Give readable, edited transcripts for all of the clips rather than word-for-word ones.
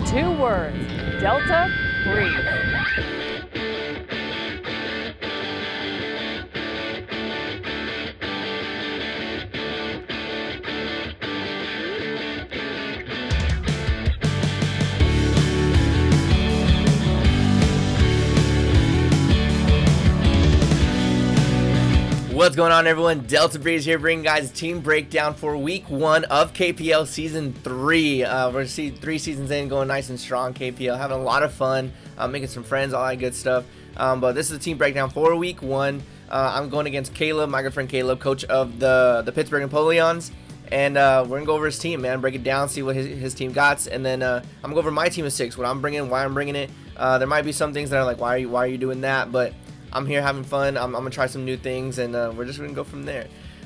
2 words. Delta, breathe. What's going on, everyone? Delta Breeze here, bringing guys a team breakdown for week 1 of KPL season 3. We're 3 seasons in, going nice and strong. KPL, having a lot of fun, making some friends, all that good stuff. But this is a team breakdown for week 1. I'm going against Caleb, my good friend Caleb, coach of the Pittsburg Empoleons. And we're going to go over his team, man, break it down, see what his team got. And then I'm going to go over my team of 6, what I'm bringing, why I'm bringing it. There might be some things that are like, why are you doing that? But I'm here having fun. I'm gonna try some new things, and we're just gonna go from there.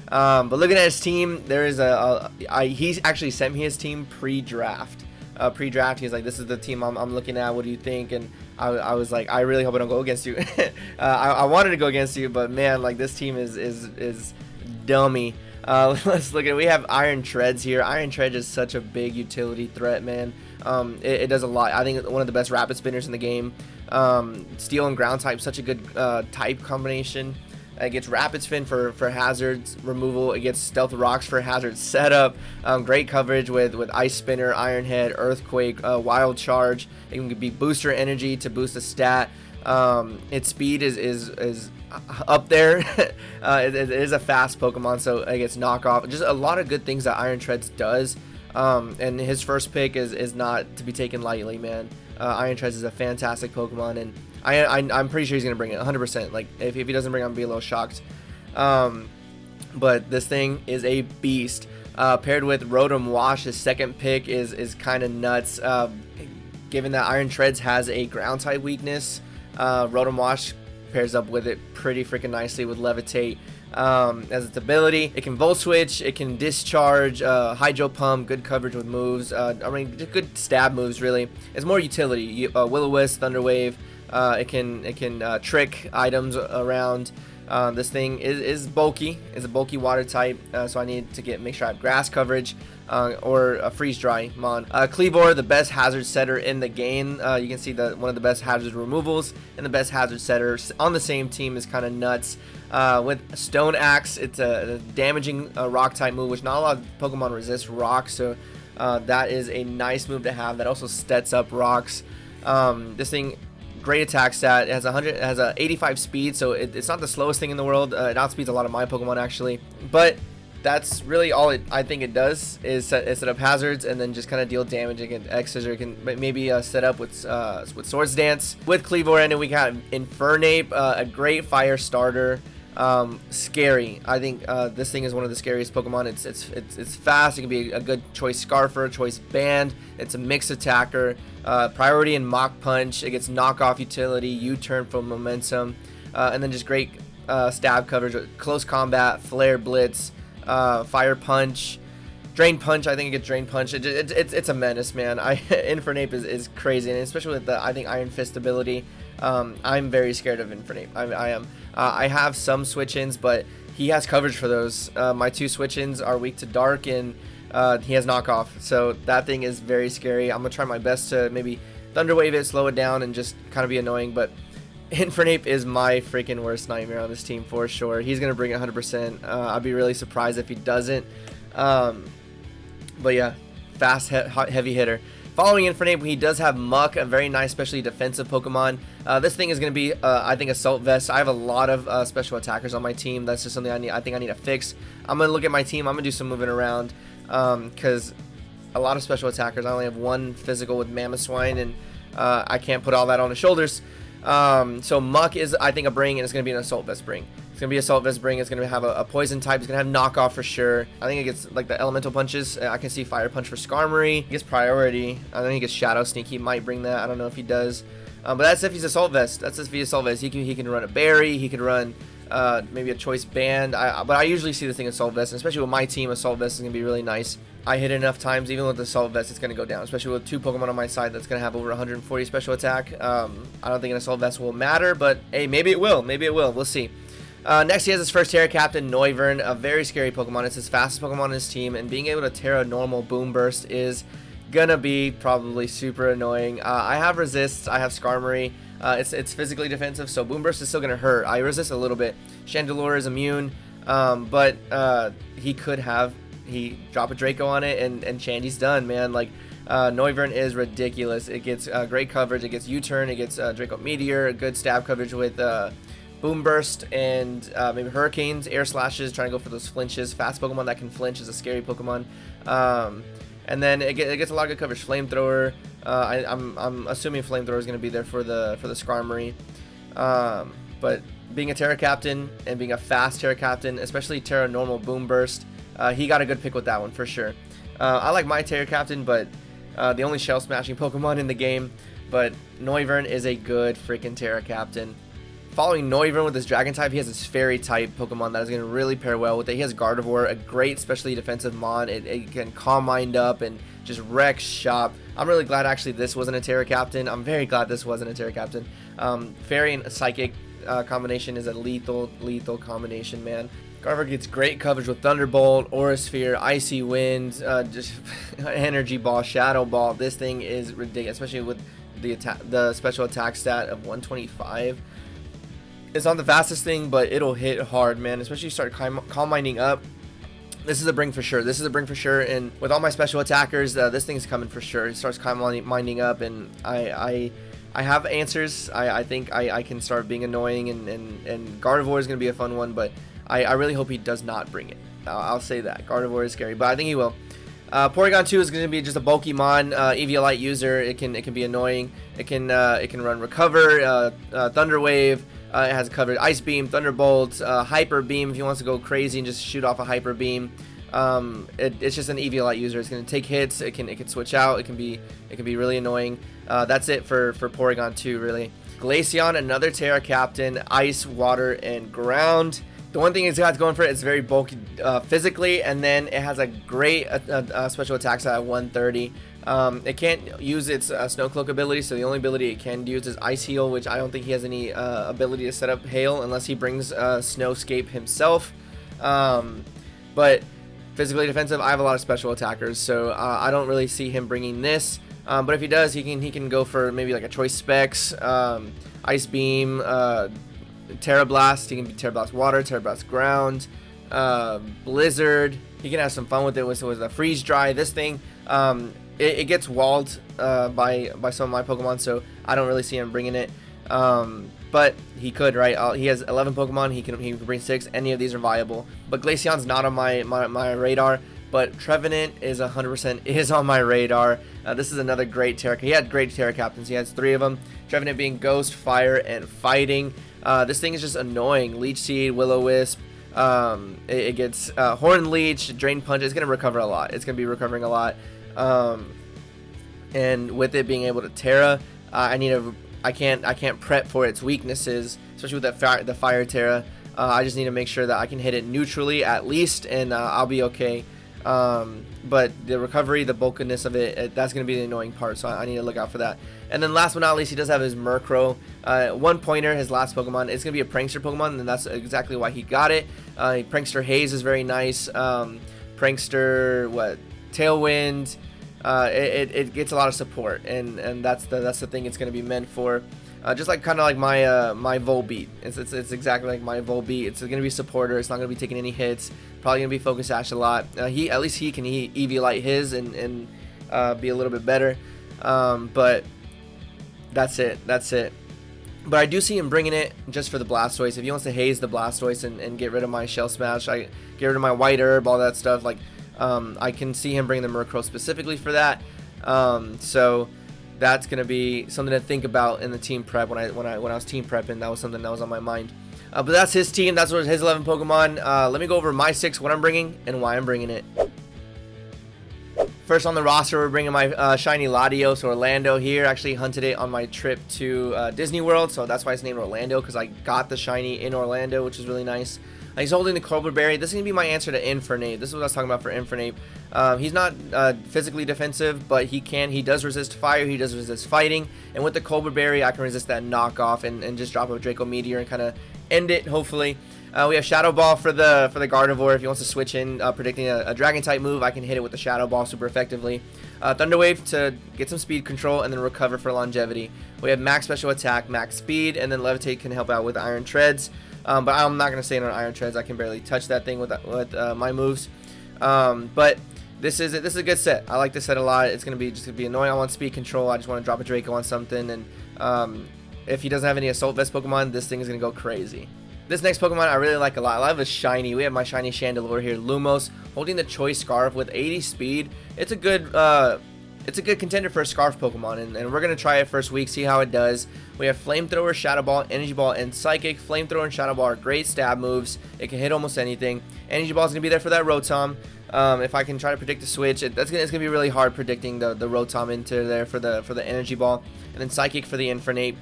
But looking at his team, there is he's actually sent me his team pre-draft. He's like, this is the team I'm looking at. What do you think? And I was like, I really hope I don't go against you. I wanted to go against you, but man, like, this team is dummy. Let's look at it. We have Iron Treads here. Iron Tread is such a big utility threat, man. It does a lot. I think it's one of the best rapid spinners in the game. Steel and ground type, such a good type combination. It gets rapid spin for hazards removal. It gets stealth rocks for hazard setup. Great coverage with ice spinner, iron head, earthquake, wild charge. It can be booster energy to boost a stat. Its speed is up there. It is a fast Pokemon, so it gets knockoff. Just a lot of good things that Iron Treads does. And his first pick is not to be taken lightly, man. Iron Treads is a fantastic Pokemon, and I'm pretty sure he's gonna bring it 100%. Like, if he doesn't bring it, I'm gonna be a little shocked. But this thing is a beast. Paired with Rotom Wash, his second pick is kind of nuts. Given that Iron Treads has a ground type weakness, Rotom Wash pairs up with it pretty freaking nicely with Levitate. As its ability, it can Volt Switch, it can Discharge, Hydro Pump, good coverage with moves. I mean, just good stab moves, really. It's more utility. Will-O-Wisp, Thunder Wave. It can trick items around. This thing is bulky. It's a bulky water type, so I need to make sure I have grass coverage or a freeze dry mon. Cleavor, the best hazard setter in the game. You can see one of the best hazard removals and the best hazard setters on the same team is kind of nuts. With Stone Axe, it's a damaging rock type move, which not a lot of Pokemon resist rock, so that is a nice move to have. That also stats up rocks. This thing, great attack stat. It has a 85 speed, so it's not the slowest thing in the world. It outspeeds a lot of my Pokemon, actually, but that's really all I think it does is set up hazards and then just kind of deal damage against X's, or it can maybe set up with Swords Dance. With Cleavor, and then we got Infernape, a great fire starter. Scary. I think this thing is one of the scariest Pokemon. It's fast. It can be a good choice Scarfer, choice Band. It's a mixed attacker. Priority and Mach Punch. It gets knockoff utility, U-turn for momentum, and then just great stab coverage, close combat, Flare Blitz, Fire Punch, Drain Punch. I think it gets Drain Punch. It's a menace, man. Infernape is crazy, and especially with the Iron Fist ability. I'm very scared of Infernape. I am. I have some switch-ins, but he has coverage for those. My 2 switch-ins are weak to Dark, and he has knockoff. So that thing is very scary. I'm going to try my best to maybe Thunder Wave it, slow it down, and just kind of be annoying. But Infernape is my freaking worst nightmare on this team for sure. He's going to bring it 100%. I'd be really surprised if he doesn't. But yeah, fast, heavy hitter. Following Infernape, he does have Muck, a very nice, especially defensive Pokemon. This thing is going to be, I think, Assault Vest. I have a lot of special attackers on my team. That's just something I think I need to fix. I'm going to look at my team. I'm going to do some moving around because a lot of special attackers. I only have 1 physical with Mamoswine, and I can't put all that on his shoulders. So Muck is, I think, a bring, and it's going to be an Assault Vest bring. It's going to be Assault Vest bring. It's going to have a poison type. It's going to have knockoff for sure. I think it gets like the elemental punches. I can see Fire Punch for Skarmory. He gets priority. I think he gets Shadow Sneak. He might bring that. I don't know if he does. But that's if he's Assault Vest. That's if he's Assault Vest. He can run a Berry. He can run maybe a choice Band. But I usually see this thing Assault Vest, and especially with my team, Assault Vest is going to be really nice. I hit it enough times, even with the Assault Vest, it's going to go down, especially with 2 Pokemon on my side that's going to have over 140 special attack. I don't think an Assault Vest will matter, but hey, maybe it will. Maybe it will. We'll see. Next, he has his first Terra Captain, Noivern, a very scary Pokemon. It's his fastest Pokemon on his team, and being able to Terra normal Boom Burst is gonna be probably super annoying. I have resists, I have Skarmory. It's physically defensive, so Boom Burst is still gonna hurt. I resist a little bit. Chandelure is immune, but he drop a Draco on it, and Chandy's done, man. Like, Noivern is ridiculous. It gets great coverage. It gets U-turn. It gets Draco Meteor. Good stab coverage with Boom Burst and maybe Hurricanes, Air Slashes, trying to go for those flinches. Fast Pokemon that can flinch is a scary Pokemon. And then it gets a lot of good coverage. Flamethrower. I'm assuming Flamethrower is going to be there for the Skarmory. But being a Terra Captain and being a fast Terra Captain, especially Terra Normal Boom Burst, he got a good pick with that one for sure. I like my Terra Captain, but the only shell smashing Pokemon in the game. But Noivern is a good freaking Terra Captain. Following Noivern with his Dragon type, he has this Fairy type Pokemon that is going to really pair well with it. He has Gardevoir, a great specially defensive mon. It can Calm Mind up and just wreck shop. I'm really glad actually this wasn't a Terra Captain. I'm very glad this wasn't a Terra Captain. Fairy and Psychic combination is a lethal combination, man. Gardevoir gets great coverage with Thunderbolt, Aura Sphere, Icy Wind, just Energy Ball, Shadow Ball. This thing is ridiculous, especially with the special attack stat of 125. It's not the fastest thing, but it'll hit hard, man. Especially you start Calm Minding up. This is a bring for sure. This is a bring for sure. And with all my special attackers, this thing's coming for sure. It starts Calm Minding up, and I have answers. I think I can start being annoying, and Gardevoir is going to be a fun one, but I really hope he does not bring it. I'll say that. Gardevoir is scary, but I think he will. Porygon 2 is going to be just a bulky mon, Eviolite user. It can be annoying. It can run Recover, Thunder Wave. It has covered Ice Beam, Thunderbolt, Hyper Beam if he wants to go crazy and just shoot off a Hyper Beam. It's just an Eviolite user. It's going to take hits. It can switch out. It can be really annoying. That's it for Porygon 2 really. Glaceon, another Terra Captain, Ice, Water, and Ground. The one thing it's got going for it, it's very bulky physically, and then it has a great special attack stat at 130. It can't use its Snow Cloak ability, so the only ability it can use is Ice Heal, which I don't think he has any ability to set up Hail unless he brings Snowscape himself. But physically defensive, I have a lot of special attackers, so I don't really see him bringing this. But if he does, he can go for maybe like a Choice Specs, Ice Beam, Terra Blast. He can be Terra Blast Water, Terra Blast Ground, Blizzard. He can have some fun with it with a Freeze Dry. This thing, it gets walled by some of my Pokemon, so I don't really see him bringing it. But he could, right? He has 11 Pokemon. He can bring 6. Any of these are viable. But Glaceon's not on my radar. But Trevenant is 100% on my radar. This is another great Terra. He had great Terra Captains. He has 3 of them. Trevenant being Ghost, Fire, and Fighting. This thing is just annoying. Leech Seed, Will-O-Wisp. It gets Horn Leech, Drain Punch. It's gonna recover a lot. It's gonna be recovering a lot. And with it being able to Terra, I can't prep for its weaknesses, especially with the Fire Terra. I just need to make sure that I can hit it neutrally at least, and I'll be okay. But the recovery, the bulkiness of it, that's going to be the annoying part, so I need to look out for that. And then last but not least, he does have his Murkrow, 1 pointer, his last Pokemon. It's going to be a Prankster Pokemon, and that's exactly why he got it. Prankster Haze is very nice. Prankster, Tailwind, it gets a lot of support, and that's the thing it's going to be meant for. Just like kind of like my Volbeat. It's exactly like my Volbeat. It's going to be a supporter. It's not going to be taking any hits. Probably going to be Focus Sash a lot. At least he can Eviolite his and be a little bit better. But that's it. But I do see him bringing it just for the Blastoise. If he wants to haze the Blastoise and get rid of my Shell Smash, get rid of my White Herb, all that stuff. Like I can see him bringing the Murkrow specifically for that. So that's gonna be something to think about in the team prep. When I was team prepping, that was something that was on my mind. But that's his team. That's what his 11 Pokemon. Let me go over my 6, what I'm bringing and why I'm bringing it. First on the roster, we're bringing my shiny Latios, Orlando here. Actually hunted it on my trip to Disney World, so that's why it's named Orlando, because I got the shiny in Orlando, which is really nice. He's holding the Cobra Berry. This is going to be my answer to Infernape. This is what I was talking about for Infernape. He's not physically defensive, but he does resist fire, he does resist fighting, and with the Cobra Berry, I can resist that knockoff and just drop a Draco Meteor and kind of end it, hopefully. We have Shadow Ball for the Gardevoir if he wants to switch in, predicting a Dragon type move. I can hit it with the Shadow Ball super effectively. Thunder Wave to get some speed control, and then recover for longevity. We have max special attack, max speed, and then Levitate can help out with Iron Treads. But I'm not going to stay on Iron Treads. I can barely touch that thing with my moves. But this is a good set. I like this set a lot. It's going to be annoying. I want speed control. I just want to drop a Draco on something. And if he doesn't have any Assault Vest Pokemon, this thing is going to go crazy. This next Pokemon I really like a lot. I love a shiny. We have my shiny Chandelure here, Lumos, holding the Choice Scarf with 80 speed. It's a good contender for a Scarf Pokemon, and we're gonna try it first week, see how it does. We have Flamethrower, Shadow Ball, Energy Ball, and Psychic. Flamethrower and Shadow Ball are great stab moves. It can hit almost anything. Energy Ball is gonna be there for that Rotom. If I can try to predict the switch, it's gonna be really hard predicting the Rotom into there for the Energy Ball, and then Psychic for the Infernape.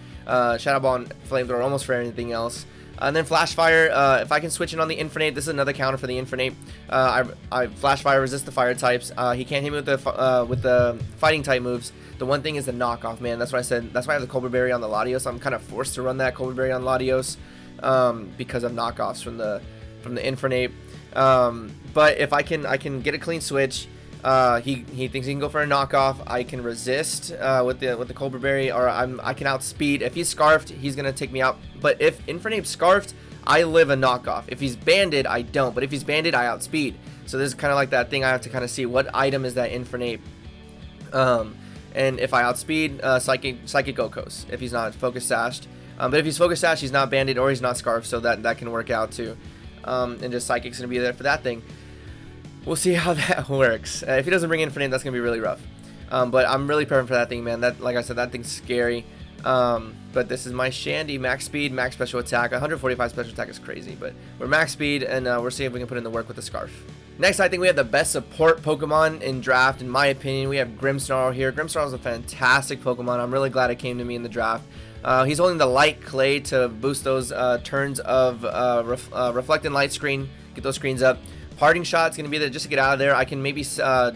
Shadow Ball and Flamethrower almost for anything else. And then Flash Fire, if I can switch in on the Infernape, this is another counter for the Infernape. Flash Fire resist the fire types. He can't hit me with the fighting type moves. The one thing is the knockoff, man. That's what I said. That's why I have the Cobra Berry on the Latios. I'm kind of forced to run that Cobra Berry on Latios because of knockoffs from the Infernape. But if I can get a clean switch, he thinks he can go for a knockoff. I can resist with the Cobra Berry, or I can outspeed. If he's Scarfed, he's gonna take me out. But if Infernape's Scarfed, I live a knockoff. If he's banded, I don't. But if he's banded, I outspeed. So this is kind of like that thing. I have to kind of see what item is that Infernape. And if I outspeed, Psychic Gokos. If he's not Focus Sashed, but if he's Focus Sashed, he's not banded or he's not Scarfed. So that can work out too. And just Psychic's gonna be there for that thing. We'll see how that works. If he doesn't bring Infinite, that's going to be really rough. But I'm really prepping for that thing, man. Like I said, that thing's scary. But this is my Shandy. Max speed, max special attack. 145 special attack is crazy. But we're max speed, and we're seeing if we can put in the work with the Scarf. Next, I think we have the best support Pokemon in draft, in my opinion. We have Grimmsnarl here. Grimmsnarl is a fantastic Pokemon. I'm really glad it came to me in the draft. He's holding the Light Clay to boost those turns of Reflecting Light Screen. Get those screens up. Parting Shot's going to be there just to get out of there. I can maybe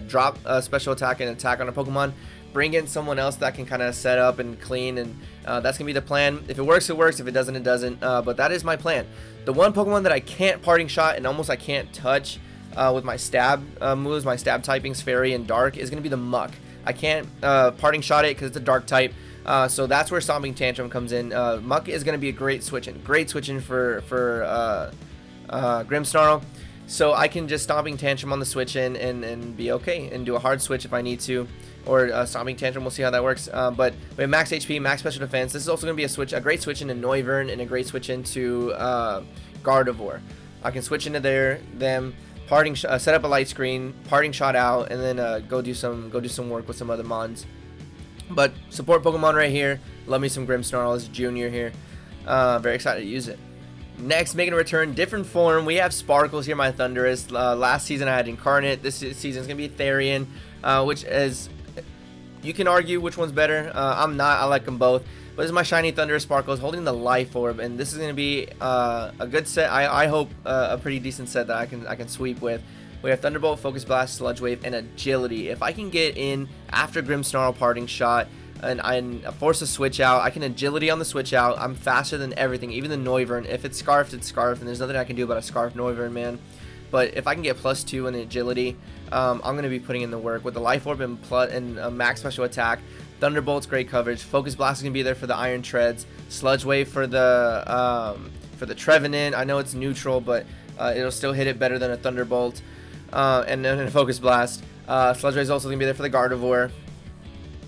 drop a special attack and attack on a Pokemon, bring in someone else that can kind of set up and clean, and that's going to be the plan. If it works, it works. If it doesn't, it doesn't. But that is my plan. The one Pokemon that I can't Parting Shot and almost I can't touch with my stab moves, my stab typings, Fairy and Dark, is going to be the Muck. I can't Parting Shot it because it's a Dark type. So that's where Stomping Tantrum comes in. Muck is going to be a great switch in. Great switch in for Grimmsnarl. So I can just Stomping Tantrum on the switch in and be okay, and do a hard switch if I need to, or Stomping Tantrum. We'll see how that works. But we have max HP, max special defense. This is also going to be a great switch into Noivern, and a great switch into Gardevoir. I can switch into them, set up a light screen, Parting Shot out, and then go do some work with some other mons. But support Pokemon right here. Love me some Grimmsnarl as a junior here. Very excited to use it. Next, making a return, different form. We have Sparkles here, my Thundurus. Last season I had Incarnate. This season is going to be Therian, which is, you can argue which one's better. I'm not. I like them both. But this is my shiny Thundurus Sparkles holding the Life Orb, and this is going to be a good set. I hope a pretty decent set that I can sweep with. We have Thunderbolt, Focus Blast, Sludge Wave, and Agility. If I can get in after Grimmsnarl Parting Shot, and I force a switch out, I can Agility on the switch out. I'm faster than everything, even the Noivern. If it's Scarfed, it's Scarfed, and there's nothing I can do about a Scarfed Noivern, man. But if I can get +2 in Agility, I'm going to be putting in the work. With the Life Orb and max special attack, Thunderbolt's great coverage. Focus Blast is going to be there for the Iron Treads. Sludge Wave for the Trevenant. I know it's neutral, but it'll still hit it better than a Thunderbolt. And then a Focus Blast. Sludge Wave is also going to be there for the Gardevoir.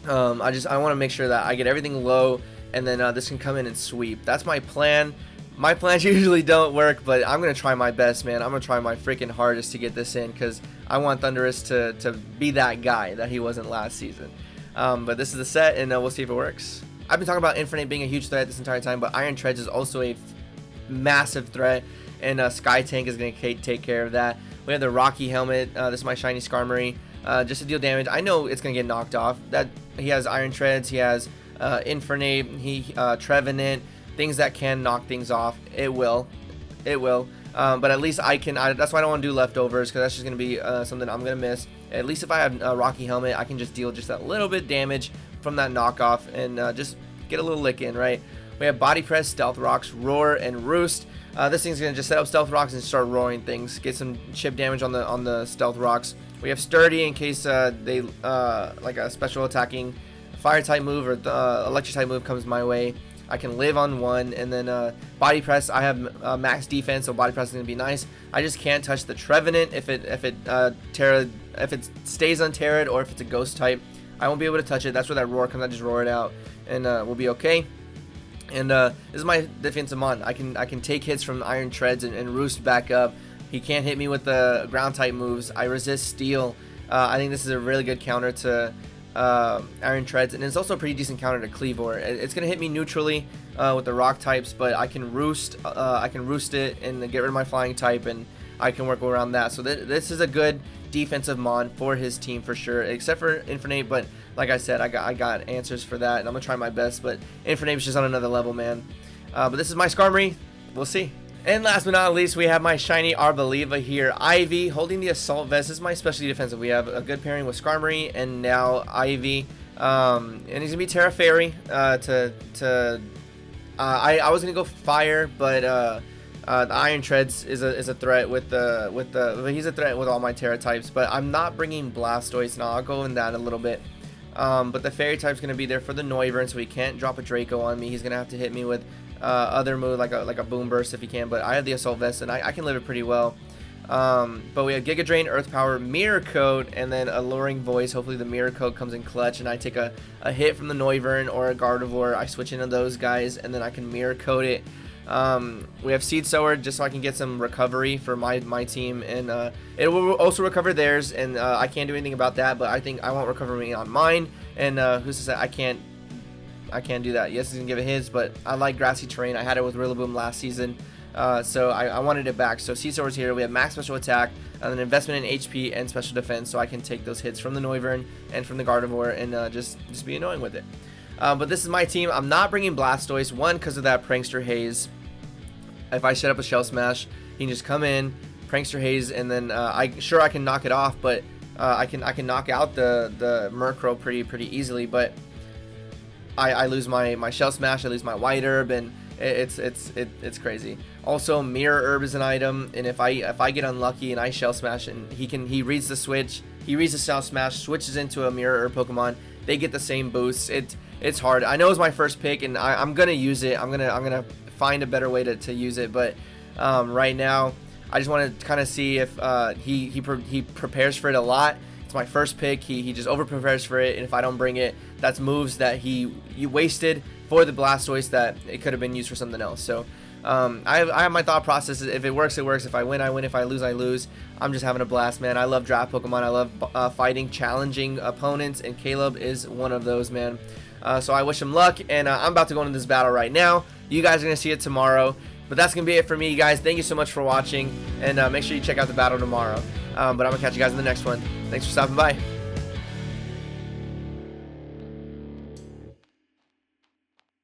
I want to make sure that I get everything low, and then this can come in and sweep. That's my plan. My plans usually don't work, but I'm going to try my best, man. I'm going to try my freaking hardest to get this in, because I want Thundurus to be that guy that he wasn't last season. But this is the set, and we'll see if it works. I've been talking about Infinite being a huge threat this entire time, but Iron Treads is also a massive threat, and Sky Tank is going to take care of that. We have the Rocky Helmet. This is my shiny Skarmory. Just to deal damage. I know it's going to get knocked off. That he has Iron Treads, he has Infernape, Trevenant, things that can knock things off. It will. But at least I can. That's why I don't want to do leftovers, because that's just going to be something I'm going to miss. At least if I have Rocky Helmet, I can just deal just that little bit damage from that knockoff and just get a little lick in, right? We have Body Press, Stealth Rocks, Roar, and Roost. This thing's gonna just set up stealth rocks and start roaring things, get some chip damage on the stealth rocks. We have sturdy in case they like a special attacking fire type move or electric type move comes my way. I can live on 1, and then body press. I have max defense, so body press is gonna be nice. I just can't touch the Trevenant if it stays unterred or if it's a ghost type. I won't be able to touch it. That's where that roar comes. I just roar it out, and we'll be okay. And this is my defensive mon. I can take hits from Iron Treads and roost back up. He can't hit me with the ground type moves. I resist steel. I think this is a really good counter to Iron Treads, and it's also a pretty decent counter to Cleavor. It's gonna hit me neutrally with the rock types, but I can roost it and get rid of my flying type, and I can work around that. So this is a good defensive mon for his team for sure, except for Infernape. But like I said, I got answers for that, and I'm gonna try my best. But Infernape's just on another level, man. But this is my Skarmory. We'll see. And last but not least, we have my shiny Arboliva here. Ivy holding the Assault Vest. This is my specialty defensive. We have a good pairing with Skarmory and now Ivy. And he's going to be Terra Fairy. I was going to go Fire, but the Iron Treads is a threat he's a threat with all my Terra types. But I'm not bringing Blastoise, and I'll go in that a little bit. But the Fairy type's going to be there for the Noivern, so he can't drop a Draco on me. He's going to have to hit me with other move like a Boom Burst if he can, but I have the Assault Vest and I can live it pretty well. But we have Giga Drain, Earth Power, Mirror Coat, and then Alluring Voice. Hopefully the Mirror Coat comes in clutch and I take a hit from the Noivern or a Gardevoir. I switch into those guys and then I can Mirror Coat it. We have Seed Sower just so I can get some recovery for my team, and it will also recover theirs, and I can't do anything about that, but I think I won't recover me on mine, and who's to say I can't do that. Yes, he's gonna give it his, but I like grassy terrain. I had it with Rillaboom last season, so I wanted it back. So Seed Sower's here. We have max special attack, and an investment in HP and special defense, so I can take those hits from the Noivern and from the Gardevoir and just be annoying with it. But this is my team. I'm not bringing Blastoise, one because of that Prankster Haze. If I set up a Shell Smash, he can just come in, Prankster Haze, and then I can knock it off, but I can knock out the Murkrow pretty easily, but I lose my Shell Smash, I lose my White Herb, and it's crazy. Also, Mirror Herb is an item, and if I get unlucky and I Shell Smash and he reads the switch, he reads the Shell Smash, switches into a Mirror Herb Pokemon, they get the same boosts. It's hard. I know it's my first pick, and I'm gonna use it. I'm gonna find a better way to use it, but right now I just want to kind of see if he prepares for it a lot. It's my first pick. He just over prepares for it, and if I don't bring it, that's moves that he wasted for the Blastoise that it could have been used for something else. So I have my thought process. If it works, it works. If I win, I win. If I lose, I lose. I'm just having a blast, man. I love draft Pokemon. I love fighting challenging opponents, and Caleb is one of those, man. So I wish him luck, and I'm about to go into this battle right now. You guys are going to see it tomorrow. But that's going to be it for me, guys. Thank you so much for watching, and make sure you check out the battle tomorrow. But I'm going to catch you guys in the next one. Thanks for stopping by.